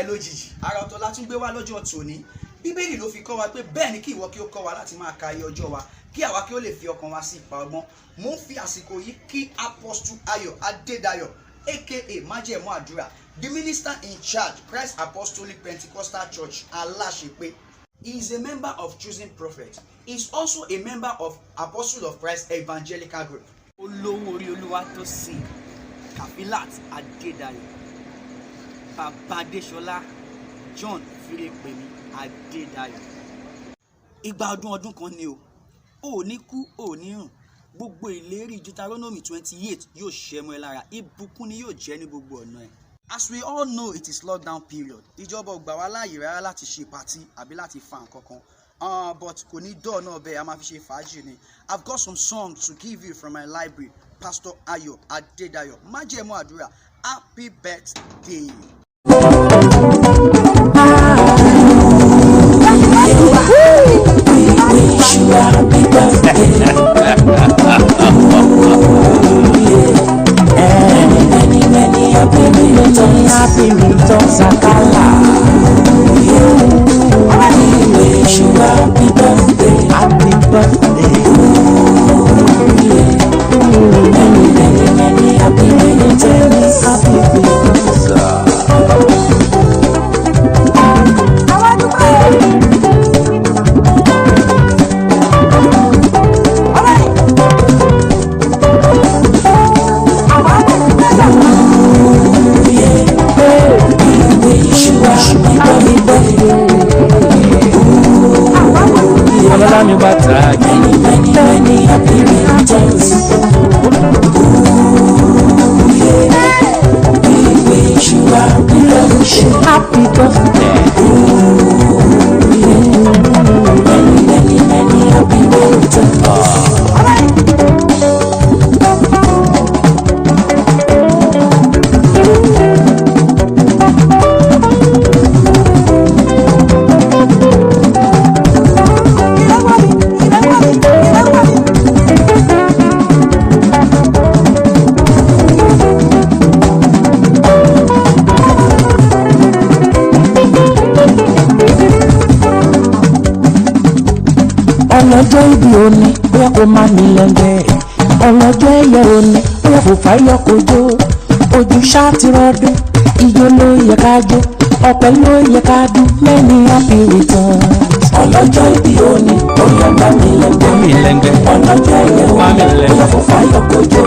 ẹ lójijì ara ọ̀tọ̀ la tún gbé wá lọ́jọ́ tòní. Bíbélì ló fi kọ́ wa pé bẹ́ẹ̀ ni kí ìwọ kí ó kọ́ wa láti máa ka iye ọjọ́ wa kí àwa kí ó lè fi ọkàn wa sí ipa ọgbọ́n. Mo ń fi àsìkò yìí kí Pastor Ayo ADEDAYO aka Májẹ̀mú Àdúrà, the minister in charge Christ Apostolic Pentecostal Church Aláṣepé. He is a member of Chosen Prophet. He is also a member of Apostle of Christ Evangelical Group. Olówó orí olúwa tó sìn Kafilat Adédayọ̀, Bàbá Adéṣọlá John Firepemi Adédayọ̀. Ìgbà ọdún kan ni o ò ní kú ò ní rùn, gbogbo ìlérí Deuteronomy 28 yóò ṣẹ mọ́ ẹ lára, ìbùkún ni yóò jẹ́ ní gbogbo ọ̀nà ẹ̀. As we all know, it is lockdown period. Ìjọba ò gbà wá láàyè rárá láti ṣe pàtí àbí láti fa nǹkan kan. But kò ní dọ́ọ̀ náà bẹ́ẹ̀, a máa fi ṣe fàájì ni. I've got some songs to give you from my library. Pastor Ayo ADEDAYO, Májẹ̀mú Àdúrà, happy birthday. Happy returns, Sakala. We wish you happy birthday, happy birthday. Many happy returns, happy returns. Many happy returns. We wish you happy birthday. Many happy returns. Ọlọ́jọ́ ìbí òní bóyá kò má mi lẹ́ngbẹ́, ọlọ́jọ́ ẹ̀yẹ òní bóyá kò fáyọ̀ kò jó, ojú ṣáàtì rọ́dún ijó ló yẹ ká jó, ọpẹ́ ló yẹ ká dún, many happy returns. Ọlọ́jọ́ ìbí òní bóyá má mi lẹ́ngbẹ́, ọlọ́jọ́ ẹ̀yẹ òní bóyá kò fáyọ̀ kò jó.